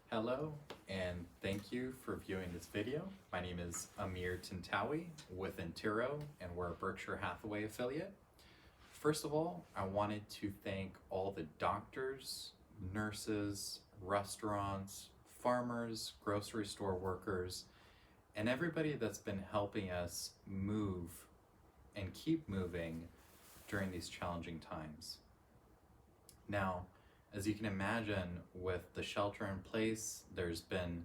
Hello, and thank you for viewing this video. My name is Ameer Tantawy with Intiro, and we're a Berkshire Hathaway affiliate. First of all, I wanted to thank all the doctors, nurses, restaurants, farmers, grocery store workers, and everybody that's been helping us move and keep moving during these challenging times. Now, as you can imagine, with the shelter in place, there's been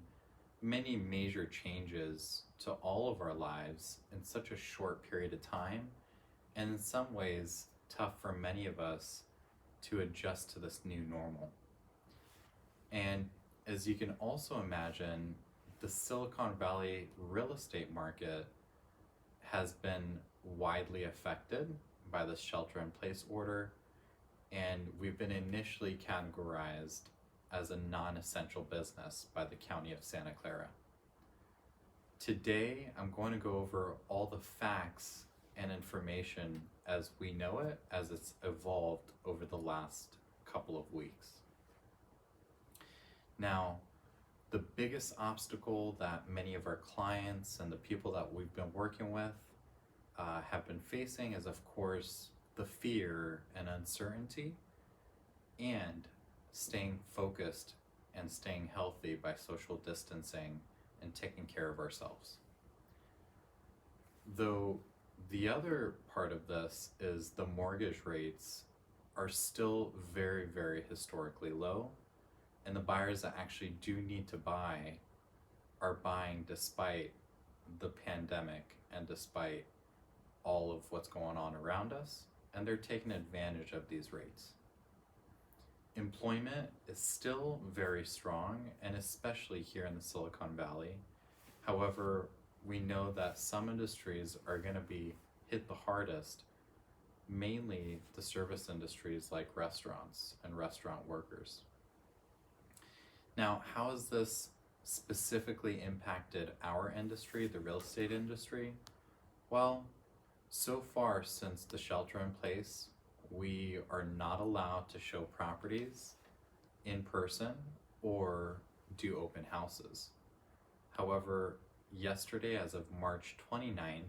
many major changes to all of our lives in such a short period of time, and in some ways, tough for many of us to adjust to this new normal. And as you can also imagine, the Silicon Valley real estate market has been widely affected by the shelter in place order, and we've been initially categorized as a non-essential business by the County of Santa Clara. Today, I'm going to go over all the facts and information as we know it, as it's evolved over the last couple of weeks. Now, the biggest obstacle that many of our clients and the people that we've been working with have been facing is, of course, the fear and uncertainty, and staying focused and staying healthy by social distancing and taking care of ourselves. Though the other part of this is the mortgage rates are still very, very historically low, and the buyers that actually do need to buy are buying despite the pandemic and despite all of what's going on around us, and they're taking advantage of these rates. Employment is still very strong, and especially here in the Silicon Valley. However, we know that some industries are going to be hit the hardest, mainly the service industries like restaurants and restaurant workers. Now, how has this specifically impacted our industry, the real estate industry? Well, so far since the shelter in place, we are not allowed to show properties in person or do open houses. However, yesterday, as of March 29th,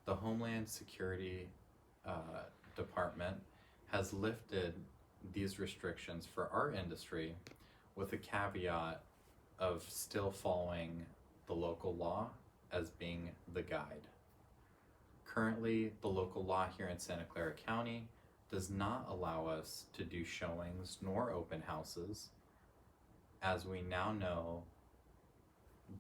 the Homeland Security Department has lifted these restrictions for our industry, with a caveat of still following the local law as being the guide. Currently, the local law here in Santa Clara County does not allow us to do showings nor open houses. As we now know,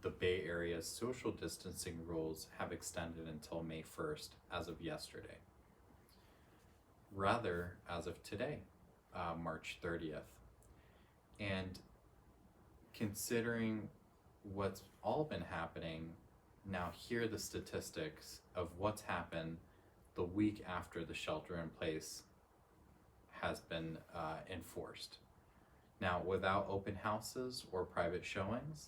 the Bay Area's social distancing rules have extended until May 1st as of yesterday. Rather, as of today, March 30th. And considering what's all been happening, now here are the statistics of what's happened the week after the shelter in place has been enforced. Now, without open houses or private showings,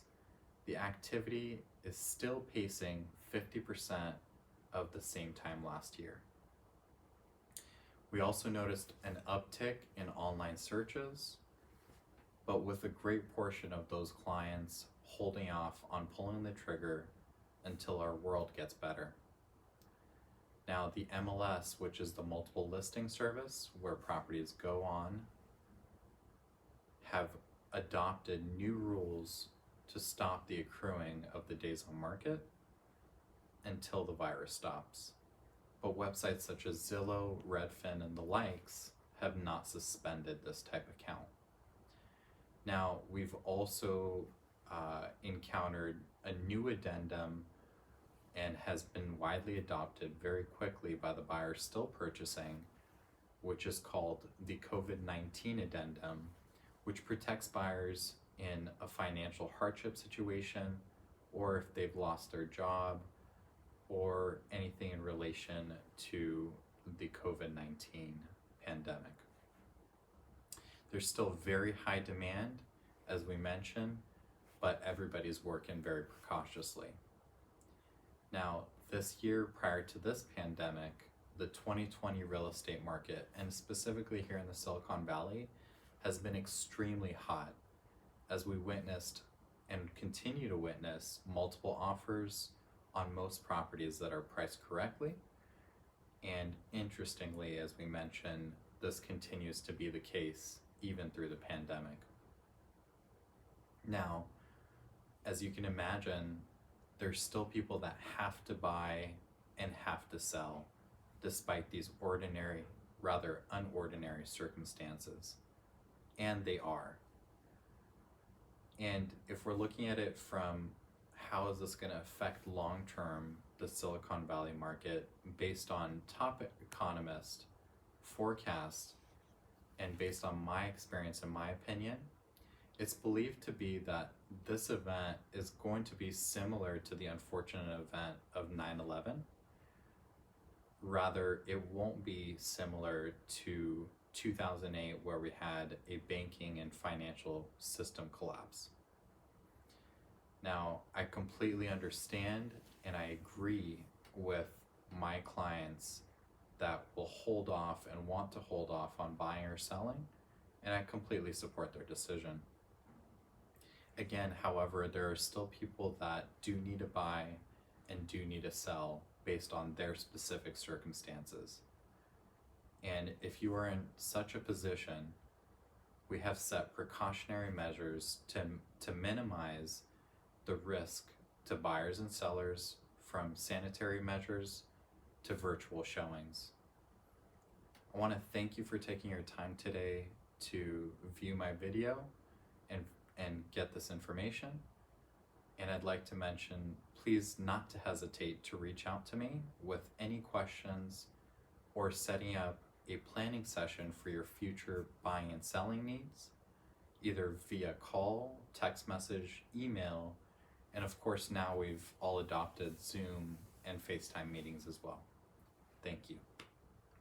the activity is still pacing 50% of the same time last year. We also noticed an uptick in online searches, but with a great portion of those clients holding off on pulling the trigger until our world gets better. Now, the MLS, which is the multiple listing service where properties go on, have adopted new rules to stop the accruing of the days on market until the virus stops. But websites such as Zillow, Redfin, and the likes have not suspended this type of count. Now, we've also encountered a new addendum, and has been widely adopted very quickly by the buyers still purchasing, which is called the COVID-19 addendum, which protects buyers in a financial hardship situation, or if they've lost their job, or anything in relation to the COVID-19 pandemic. There's still very high demand, as we mentioned, but everybody's working very precautiously. Now, this year prior to this pandemic, the 2020 real estate market, and specifically here in the Silicon Valley, has been extremely hot, as we witnessed and continue to witness multiple offers on most properties that are priced correctly. And interestingly, as we mentioned, this continues to be the case even through the pandemic. Now, as you can imagine, there's still people that have to buy and have to sell despite these ordinary, rather unordinary circumstances. And they are. And if we're looking at it from how is this going to affect long-term the Silicon Valley market based on top economist forecast and based on my experience and my opinion, it's believed to be that this event is going to be similar to the unfortunate event of 9/11. Rather, it won't be similar to 2008, where we had a banking and financial system collapse. Now, I completely understand and I agree with my clients that will hold off and want to hold off on buying or selling, and I completely support their decision. Again, however, there are still people that do need to buy and do need to sell based on their specific circumstances. And if you are in such a position, we have set precautionary measures to minimize the risk to buyers and sellers, from sanitary measures to virtual showings. I want to thank you for taking your time today to view my video and get this information. And I'd like to mention, please not to hesitate to reach out to me with any questions or setting up a planning session for your future buying and selling needs, either via call, text message, email, and of course now we've all adopted Zoom and FaceTime meetings as well. Thank you.